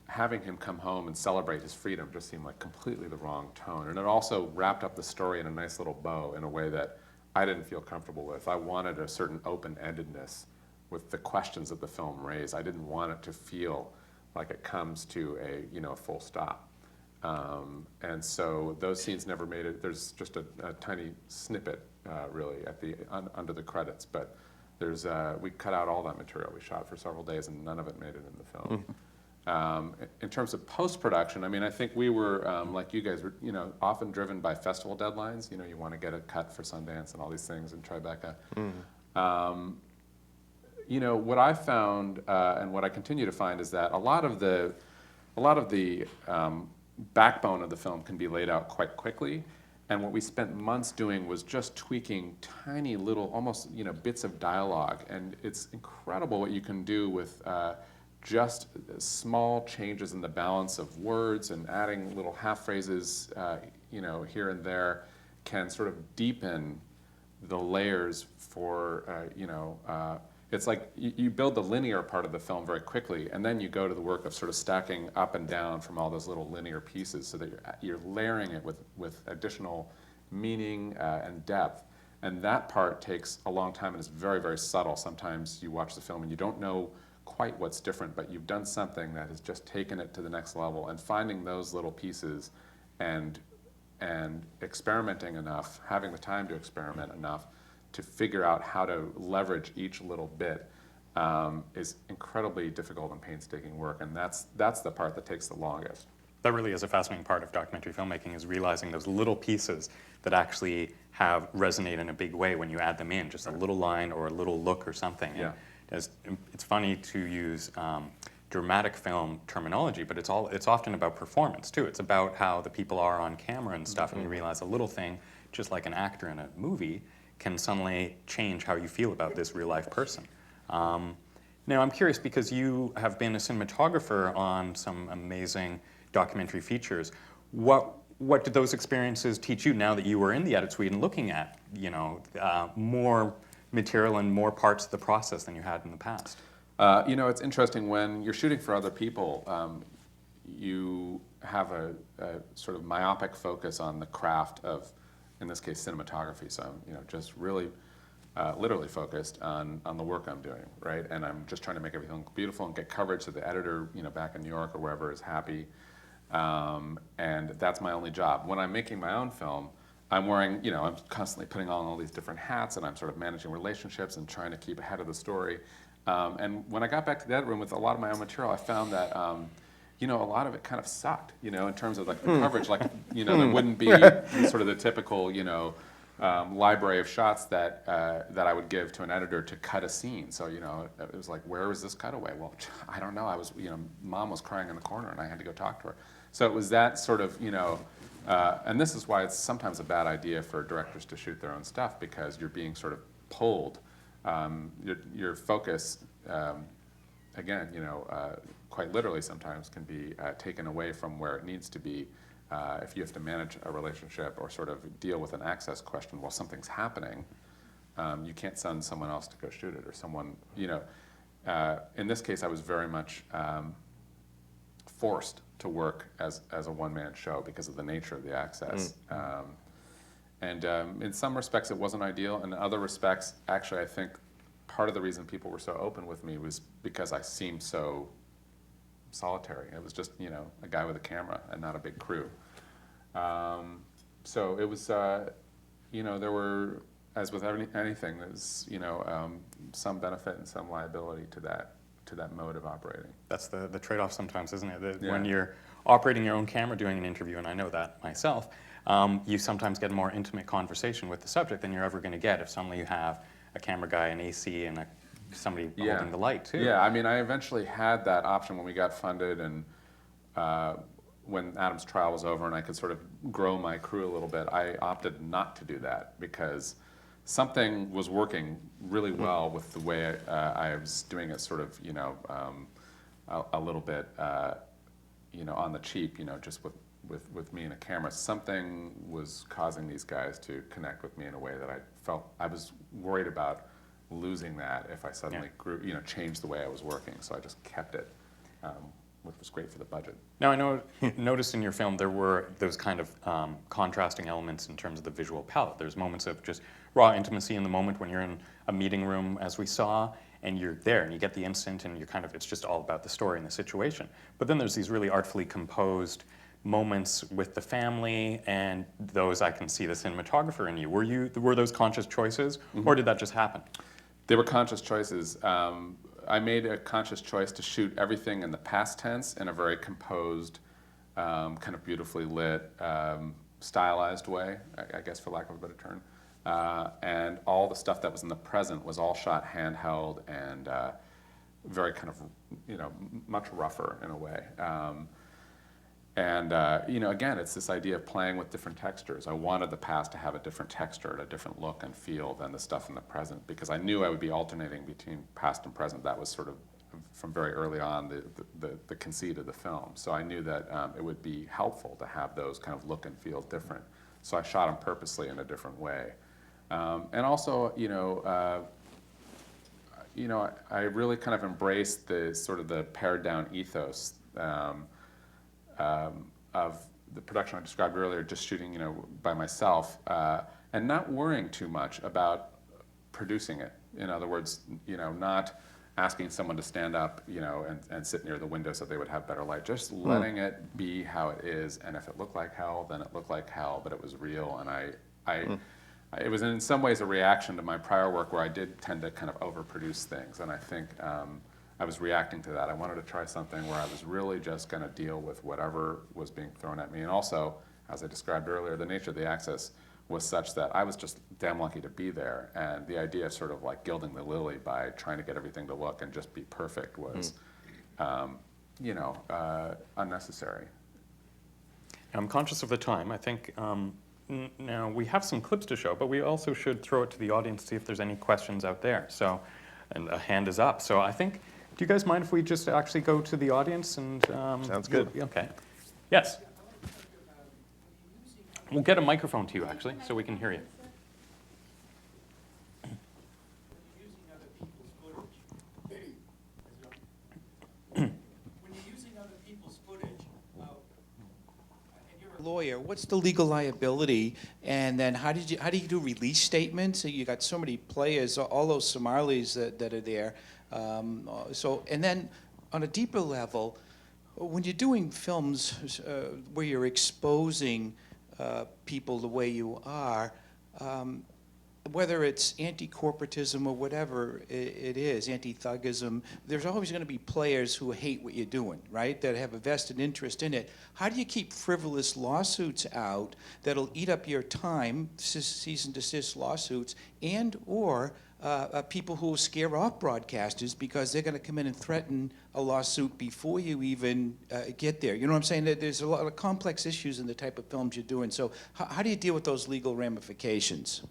Having him come home and celebrate his freedom just seemed like completely the wrong tone, and it also wrapped up the story in a nice little bow in a way that I didn't feel comfortable with. I wanted a certain open-endedness with the questions that the film raised. I didn't want it to feel like it comes to a full stop. And so those scenes never made it. There's just a tiny snippet really at the under the credits, but there's we cut out all that material we shot for several days, and none of it made it in the film. In terms of post-production, I mean, I think we were like you guys were, often driven by festival deadlines. You know, you want to get a cut for Sundance and all these things in Tribeca. What I found and what I continue to find is that a lot of the backbone of the film can be laid out quite quickly, and what we spent months doing was just tweaking tiny little, almost bits of dialogue, and it's incredible what you can do with just small changes in the balance of words and adding little half phrases, here and there, can sort of deepen the layers for, it's like you build the linear part of the film very quickly, and then you go to the work of sort of stacking up and down from all those little linear pieces so that you're layering it with additional meaning and depth. And that part takes a long time and is very, very subtle. Sometimes you watch the film and you don't know quite what's different, but you've done something that has just taken it to the next level, and finding those little pieces and experimenting enough, having the time to experiment enough to figure out how to leverage each little bit is incredibly difficult and painstaking work, and that's the part that takes the longest. That really is a fascinating part of documentary filmmaking, is realizing those little pieces that actually resonate in a big way when you add them in, just a little line or a little look or something. Yeah. And it's funny to use dramatic film terminology, but it's often about performance too. It's about how the people are on camera and stuff, and you realize a little thing, just like an actor in a movie, can suddenly change how you feel about this real-life person. Now, I'm curious, because you have been a cinematographer on some amazing documentary features. What did those experiences teach you now that you were in the edit suite and looking at, more material and more parts of the process than you had in the past? It's interesting when you're shooting for other people. You have a sort of myopic focus on the craft of, in this case, cinematography. So I'm, just really, literally focused on the work I'm doing, right? And I'm just trying to make everything look beautiful and get coverage so the editor, back in New York or wherever, is happy. And that's my only job. When I'm making my own film, I'm wearing, I'm constantly putting on all these different hats, and I'm sort of managing relationships and trying to keep ahead of the story. And when I got back to the edit room with a lot of my own material, I found that, a lot of it kind of sucked, in terms of like the coverage. Like, there wouldn't be sort of the typical, library of shots that I would give to an editor to cut a scene. So, it was like, where was this cutaway? Well, I don't know. I was, Mom was crying in the corner, and I had to go talk to her. So it was that sort of, and this is why it's sometimes a bad idea for directors to shoot their own stuff, because you're being sort of pulled. Your focus, again, quite literally sometimes can be taken away from where it needs to be if you have to manage a relationship or sort of deal with an access question while something's happening. You can't send someone else to go shoot it, or someone, in this case I was very much forced to work as a one-man show because of the nature of the access. And in some respects it wasn't ideal. In other respects, actually, I think part of the reason people were so open with me was because I seemed so solitary. It was just, a guy with a camera and not a big crew. So it was, there were, as with anything, there's, some benefit and some liability to that mode of operating. That's the trade-off sometimes, isn't it? Yeah. When you're operating your own camera doing an interview, and I know that myself, you sometimes get a more intimate conversation with the subject than you're ever going to get if suddenly you have a camera guy, an AC, and somebody holding the light too. Yeah, I mean, I eventually had that option when we got funded, and when Adam's trial was over and I could sort of grow my crew a little bit. I opted not to do that because something was working really well with the way I was doing it, sort of, a little bit, on the cheap, just with me and a camera. Something was causing these guys to connect with me in a way that I felt I was worried about losing that if I suddenly grew, changed the way I was working. So I just kept it, which was great for the budget. Now, I noticed in your film there were those kind of contrasting elements in terms of the visual palette. There's moments of just raw intimacy in the moment when you're in a meeting room, as we saw, and you're there and you get the instant and you're kind of, it's just all about the story and the situation. But then there's these really artfully composed moments with the family, and those I can see the cinematographer in you. Were those conscious choices, or did that just happen? They were conscious choices. I made a conscious choice to shoot everything in the past tense in a very composed, kind of beautifully lit, stylized way, I guess for lack of a better term. And all the stuff that was in the present was all shot handheld and very kind of, much rougher in a way. Again, it's this idea of playing with different textures. I wanted the past to have a different texture, a different look and feel than the stuff in the present, because I knew I would be alternating between past and present. That was sort of, from very early on, the conceit of the film. So I knew that it would be helpful to have those kind of look and feel different. So I shot them purposely in a different way. And also, I really kind of embraced the sort of the pared down ethos of the production I described earlier, just shooting, by myself, and not worrying too much about producing it. In other words, not asking someone to stand up, and sit near the window so they would have better light. Just letting it be how it is, and if it looked like hell, then it looked like hell, but it was real. And it was in some ways a reaction to my prior work where I did tend to kind of overproduce things, and I think I was reacting to that. I wanted to try something where I was really just going to deal with whatever was being thrown at me. And also, as I described earlier, the nature of the access was such that I was just damn lucky to be there. And the idea of sort of like gilding the lily by trying to get everything to look and just be perfect was, unnecessary. I'm conscious of the time. I think now we have some clips to show, but we also should throw it to the audience to see if there's any questions out there. So, and a hand is up. So I think, do you guys mind if we just actually go to the audience and? Sounds good. Okay. Yes. We'll get a microphone to you actually, so we can hear you. Lawyer, what's the legal liability, and then how do you do release statements? You got so many players, all those Somalis that are there. And then on a deeper level, when you're doing films where you're exposing people the way you are, whether it's anti-corporatism or whatever it is, anti-thugism, there's always going to be players who hate what you're doing, right? That have a vested interest in it. How do you keep frivolous lawsuits out that'll eat up your time, cease and desist lawsuits, and or people who will scare off broadcasters because they're going to come in and threaten a lawsuit before you even get there? You know what I'm saying? There's a lot of complex issues in the type of films you're doing. So how do you deal with those legal ramifications?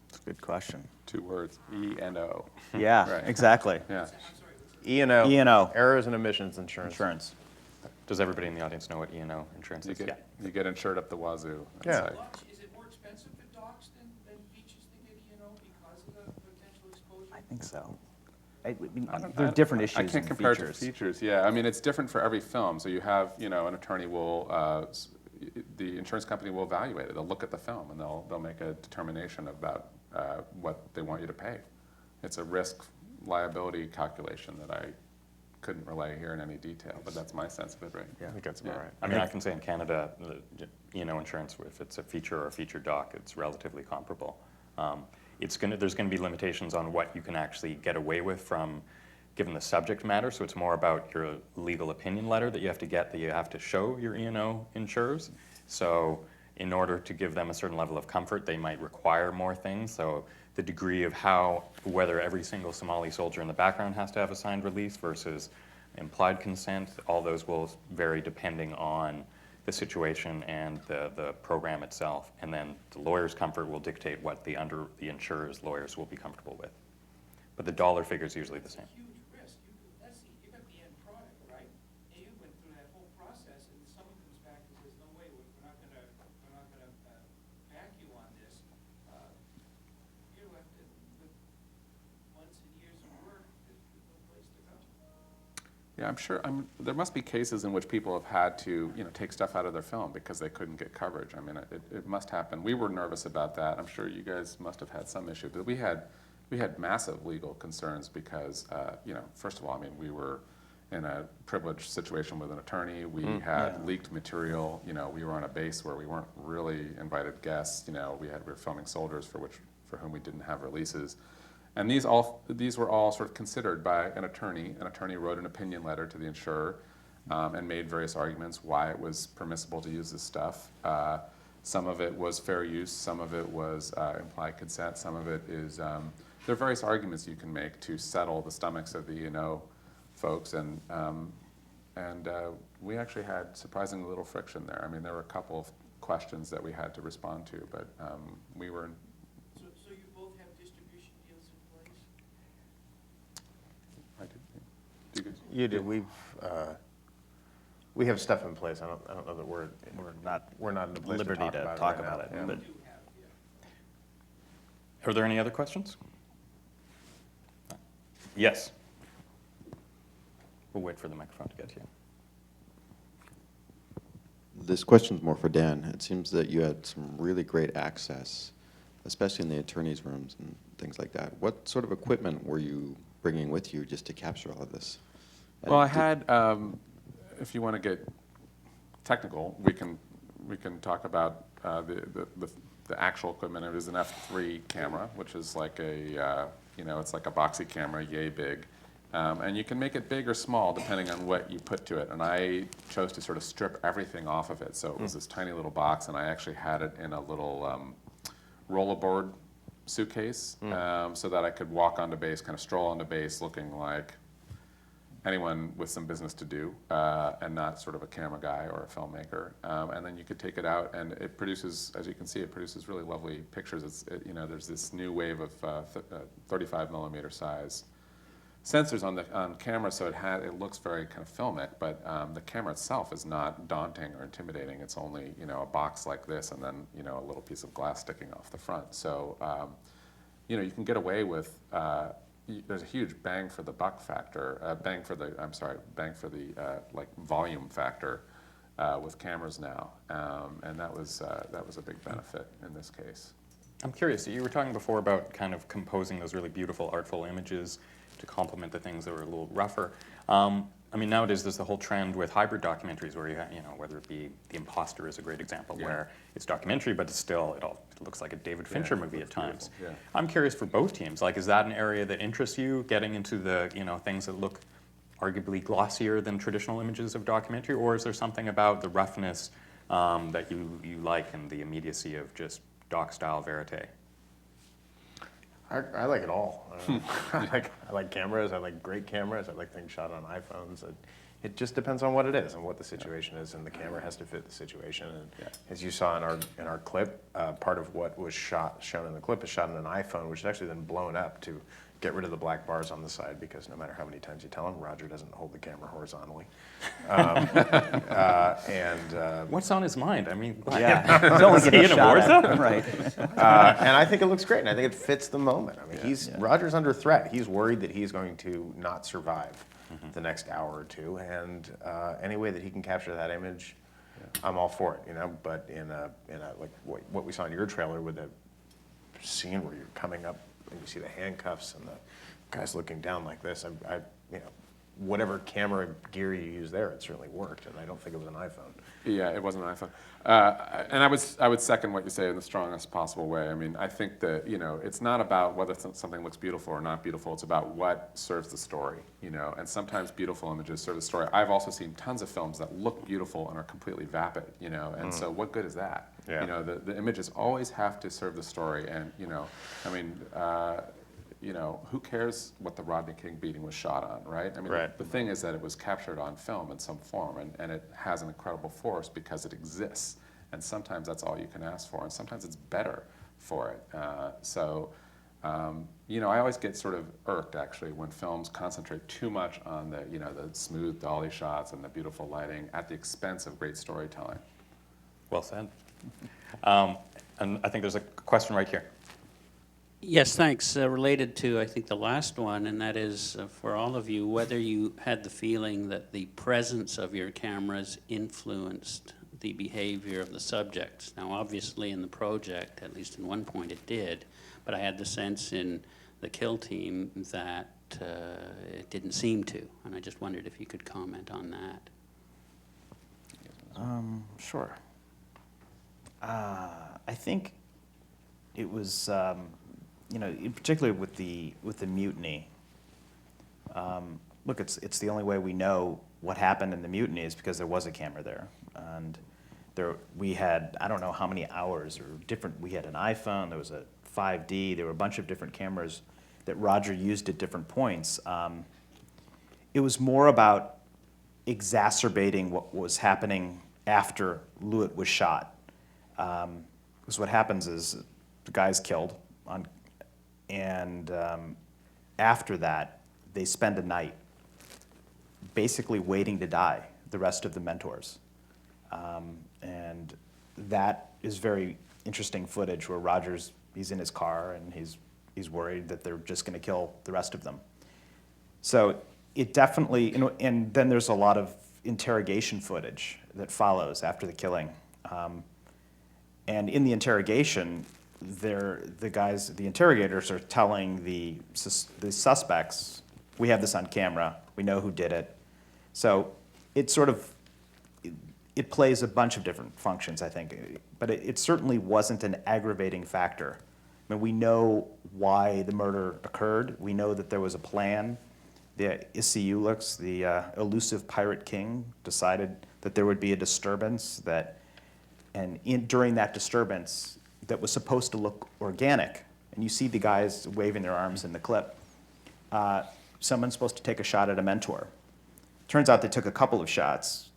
That's a good question. 2 words, E&O. Yeah, Right. exactly. Yeah. E&O. E&O. Errors and omissions insurance. Does everybody in the audience know what E&O insurance is? You get insured up the wazoo. Yeah. Is it more expensive for docs than beaches to get E&O because of the potential exposure? I think so. There are different issues. I can't and compare features. it to features. Yeah, I mean it's different for every film. So you have, an attorney will, the insurance company will evaluate it. They'll look at the film and they'll make a determination about what they want you to pay. It's a risk liability calculation that I couldn't relay here in any detail, but that's my sense of it, right? Yeah, I think that's about right. I mean, I can say in Canada, insurance, if it's a feature or a feature doc, it's relatively comparable. There's going to be limitations on what you can actually get away with from given the subject matter, so it's more about your legal opinion letter that you have to get, that you have to show your E&O insurers. So in order to give them a certain level of comfort, they might require more things. So the degree of whether every single Somali soldier in the background has to have a signed release versus implied consent, all those will vary depending on the situation and the program itself, and then the lawyer's comfort will dictate what the insurer's lawyers will be comfortable with. But the dollar figure is usually the same. Huge risk. You got the end product, right? And you went through that whole process, and someone comes back and says, "No way, we're not gonna back you on this." You're left with months and years of work. There's no place to go. Yeah, I'm sure. There must be cases in which people have had to, take stuff out of their film because they couldn't get coverage. I mean, it must happen. We were nervous about that. I'm sure you guys must have had some issue, but we had massive legal concerns because, first of all, I mean, we were in a privileged situation with an attorney. We had leaked material. We were on a base where we weren't really invited guests. We were filming soldiers for whom we didn't have releases. And these were all sort of considered by an attorney. An attorney wrote an opinion letter to the insurer and made various arguments why it was permissible to use this stuff. Some of it was fair use, some of it was implied consent, some of it is, there are various arguments you can make to settle the stomachs of the E&O folks, and we actually had surprisingly little friction there. I mean, there were a couple of questions that we had to respond to, but we were... So you both have distribution deals in place? I do. You do. We have stuff in place. I don't know that we're not in a place liberty to to talk talk about about it. it. But Are there any other questions? Yes. We'll wait for the microphone to get to you. This question's more for Dan. It seems that you had some really great access, especially in the attorneys' rooms and things like that. What sort of equipment were you bringing with you just to capture all of this? Well, I had, if you want to get technical, we can talk about the actual equipment. It was an F3 camera, which is like a, it's like a boxy camera, yay big. And you can make it big or small depending on what you put to it. And I chose to sort of strip everything off of it. So it was this tiny little box, and I actually had it in a little rollerboard suitcase so that I could walk onto base, kind of stroll onto base looking like anyone with some business to do and not sort of a camera guy or a filmmaker. And then you could take it out, and it produces, as you can see, it produces really lovely pictures. There's this new wave of 35 millimeter size sensors on camera, so it looks very kind of filmic, but the camera itself is not daunting or intimidating. It's only a box like this, and then a little piece of glass sticking off the front. So you can get away with. There's a huge bang for the buck factor, bang for the like volume factor with cameras now, and that was a big benefit in this case. I'm curious. You were talking before about kind of composing those really beautiful, artful images to complement the things that were a little rougher. I mean, nowadays there's the whole trend with hybrid documentaries where whether it be The Imposter is a great example, where it's documentary, but it's still, it looks like a David Fincher movie at times. Yeah. I'm curious for both teams, like, is that an area that interests you, getting into the, things that look arguably glossier than traditional images of documentary, or is there something about the roughness that you like and the immediacy of just doc-style verite? I like it all. I like cameras. I like great cameras. I like things shot on iPhones. It just depends on what it is and what the situation is, and the camera has to fit the situation. And as you saw in our clip, part of what was shown in the clip is shot on an iPhone, which is actually then blown up to get rid of the black bars on the side, because no matter how many times you tell him, Roger doesn't hold the camera horizontally. What's on his mind? I mean, He's only getting shot at, right? And I think it looks great, and I think it fits the moment. I mean, Roger's under threat. He's worried that he's going to not survive the next hour or two, and any way that he can capture that image, I'm all for it. But in a like what we saw in your trailer with the scene where you're coming up and you see the handcuffs and the guys looking down like this, whatever camera gear you use there, it certainly worked, and I don't think it was an iPhone. Yeah, it wasn't an iPhone. And I would second what you say in the strongest possible way. I mean, I think that, it's not about whether something looks beautiful or not beautiful. It's about what serves the story, and sometimes beautiful images serve the story. I've also seen tons of films that look beautiful and are completely vapid, and so what good is that? Yeah. The images always have to serve the story, and, you know, who cares what the Rodney King beating was shot on, right? I mean, Right. the thing is that it was captured on film in some form, and it has an incredible force because it exists. And sometimes that's all you can ask for, and sometimes it's better for it. You know, I always get sort of irked, actually, when films concentrate too much on the, you know, the smooth dolly shots and the beautiful lighting at the expense of great storytelling. Well said. And I think there's a question right here. Yes, thanks. Related to, I think, the last one, and that is for all of you, whether you had the feeling that the presence of your cameras influenced the behavior of the subjects. Now, obviously, in the project, at least in one point it did, but I had the sense in the kill team that it didn't seem to, and I just wondered if you could comment on that. Sure. I think it was, you know, particularly with the mutiny. Look, it's the only way we know what happened in the mutiny is because there was a camera there, and we had, I don't know how many hours or different. We had an iPhone. There was a 5D. There were a bunch of different cameras that Roger used at different points. It was more about exacerbating what was happening after Lewitt was shot. Because what happens is the guy's killed, and after that, they spend a night basically waiting to die, the rest of the mentors. And that is very interesting footage where he's in his car and he's worried that they're just going to kill the rest of them. So it definitely, and then there's a lot of interrogation footage that follows after the killing. And in the interrogation, the interrogators are telling the suspects, we have this on camera, we know who did it. So it sort of, it plays a bunch of different functions, I think, but it certainly wasn't an aggravating factor. I mean, we know why the murder occurred. We know that there was a plan. The Isiulux, the elusive pirate king, decided that there would be a disturbance during that disturbance that was supposed to look organic, and you see the guys waving their arms in the clip, someone's supposed to take a shot at a mentor. Turns out they took a couple of shots.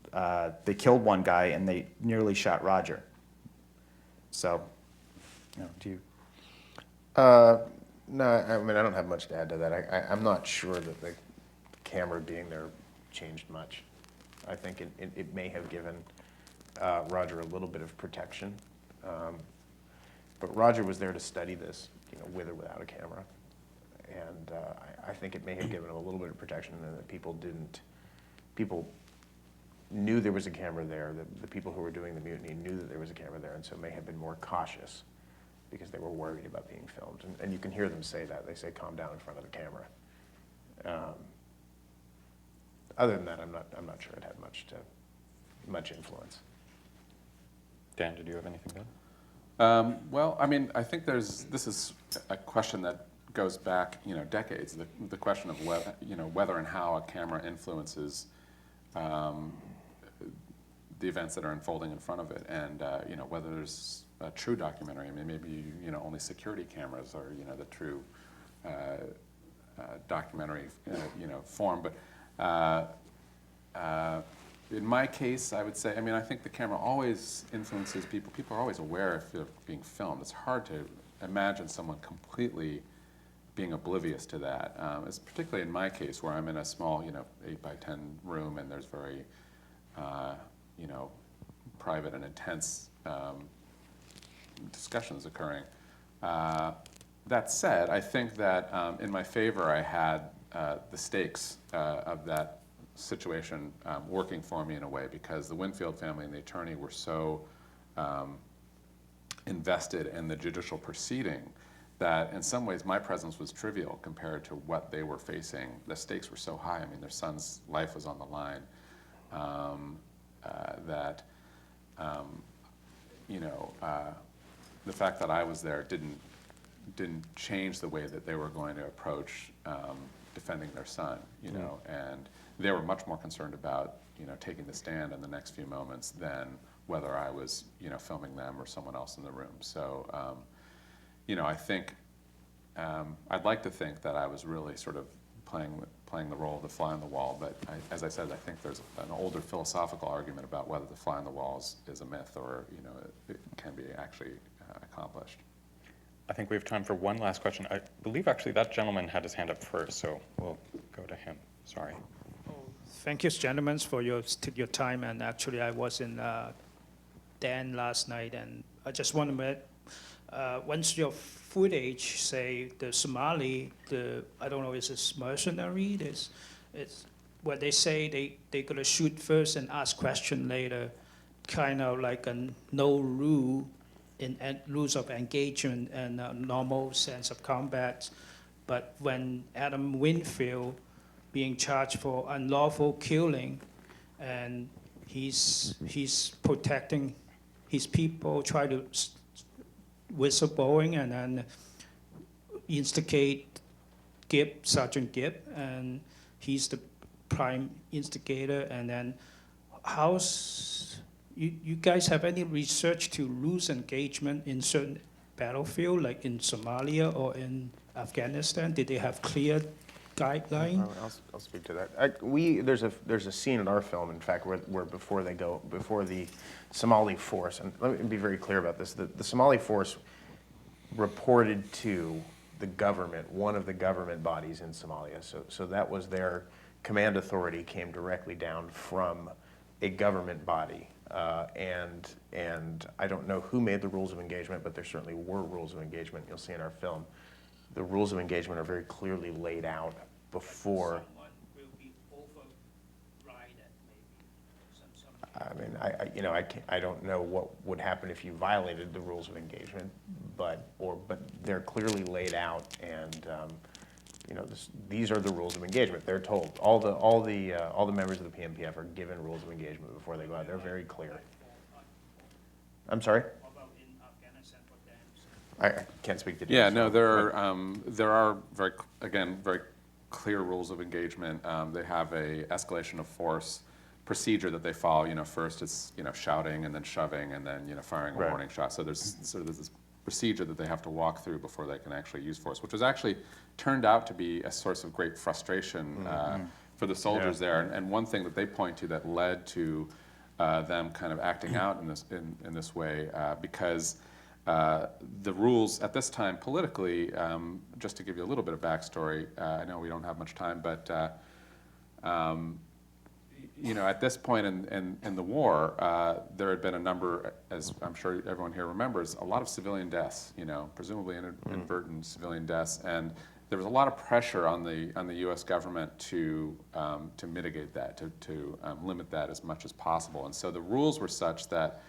They killed one guy, and they nearly shot Roger. So, do you? No, I mean, I don't have much to add to that. I'm not sure that the camera being there changed much. I think it may have given Roger a little bit of protection. But Roger was there to study this, with or without a camera. And I think it may have given him a little bit of protection, and that people knew there was a camera there. The people who were doing the mutiny knew that there was a camera there, and so may have been more cautious because they were worried about being filmed. And you can hear them say that. They say, calm down in front of the camera. Other than that, I'm not sure it had much influence. Dan, did you have anything to add? Well, I mean, I think this is a question that goes back, decades. The question of whether and how a camera influences the events that are unfolding in front of it, and whether there's a true documentary. I mean, maybe only security cameras are the true documentary form. But in my case, I would say, I mean, I think the camera always influences people. People are always aware if they're being filmed. It's hard to imagine someone completely being oblivious to that. It's particularly in my case where I'm in a small, 8x10 room, and there's very, private and intense discussions occurring. That said, I think that in my favor, I had the stakes of that situation working for me in a way, because the Winfield family and the attorney were so invested in the judicial proceeding that in some ways my presence was trivial compared to what they were facing. The stakes were so high. I mean, their son's life was on the line. The fact that I was there didn't change the way that they were going to approach defending their son, and they were much more concerned about, taking the stand in the next few moments than whether I was, filming them or someone else in the room. So, I think I'd like to think that I was really sort of playing the role of the fly on the wall, but as I said, I think there's an older philosophical argument about whether the fly on the wall is a myth or it can be actually accomplished. I think we have time for one last question. I believe actually that gentleman had his hand up first, so we'll go to him. Sorry. Thank you, gentlemen, for your time. And actually, I was in Dan last night, and I just want to once your footage say the Somali, I don't know, is it mercenary? It's where they say they're gonna shoot first and ask question later, kind of like a no rule in rules of engagement and a normal sense of combat. But when Adam Winfield being charged for unlawful killing, and he's protecting his people, try to whistleblowing and then instigate Sergeant Gibb, and he's the prime instigator. And then you guys have any research to rules engagement in certain battlefield, like in Somalia or in Afghanistan? Did they have clear guideline? I'll speak to that. There's a scene in our film, in fact, where before the Somali force, and let me be very clear about this, the Somali force reported to the government, one of the government bodies in Somalia. So that was their command authority, came directly down from a government body. And I don't know who made the rules of engagement, but there certainly were rules of engagement. You'll see in our film, the rules of engagement are very clearly laid out before. Someone will be overridden, maybe. I mean, I don't know what would happen if you violated the rules of engagement, but they're clearly laid out, and these are the rules of engagement. They're told all the members of the PMPF are given rules of engagement before they go out. They're very clear. I'm sorry? I can't speak to details. Yeah, no, there are very clear rules of engagement. They have a escalation of force procedure that they follow. First it's shouting, and then shoving, and then firing a warning shot. So there's this procedure that they have to walk through before they can actually use force, which was actually turned out to be a source of great frustration for the soldiers there. And one thing that they point to that led to them kind of acting out in this way, because the rules at this time politically, just to give you a little bit of backstory, I know we don't have much time, but at this point in the war, there had been a number, as I'm sure everyone here remembers, a lot of civilian deaths, presumably inadvertent civilian deaths, and there was a lot of pressure on the U.S. government to mitigate that, to limit that as much as possible. And so the rules were such that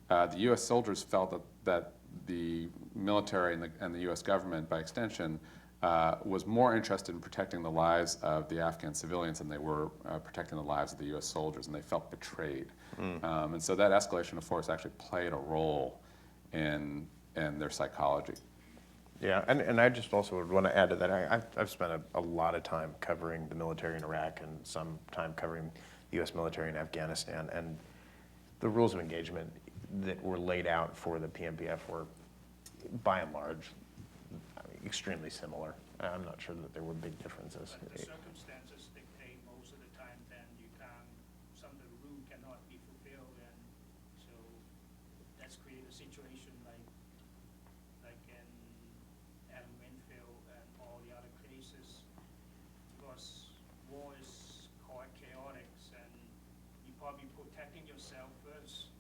the U.S. soldiers felt that the military and the U.S. government, by extension, was more interested in protecting the lives of the Afghan civilians than they were protecting the lives of the U.S. soldiers, and they felt betrayed. And so that escalation of force actually played a role in their psychology. Yeah, and I just also would want to add to that, I've spent a lot of time covering the military in Iraq and some time covering the U.S. military in Afghanistan, and the rules of engagement that were laid out for the PMPF were, by and large, extremely similar. I'm not sure that there were big differences. But the circumstances dictate most of the time, then some of the rule cannot be fulfilled, and so that's created a situation like in Adam Winfield and all the other cases, because war is quite chaotic, and you're probably protecting yourself first,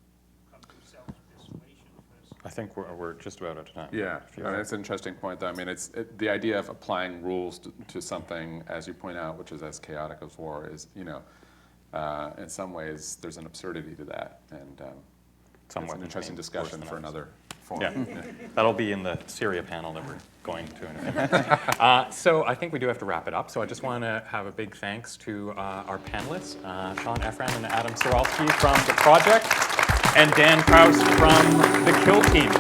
come to self-preservation first. I think we're just about out of time. Yeah, it's an interesting point, though. I mean, the idea of applying rules to something, as you point out, which is as chaotic as war, is, in some ways, there's an absurdity to that, and it's an interesting discussion for another forum. Yeah. That'll be in the Syria panel that we're going to in a minute. So I think we do have to wrap it up. So I just want to have a big thanks to our panelists, Shawn, Efran, and Adam Ciralsky from the project, and Dan Krauss from the Kill Team.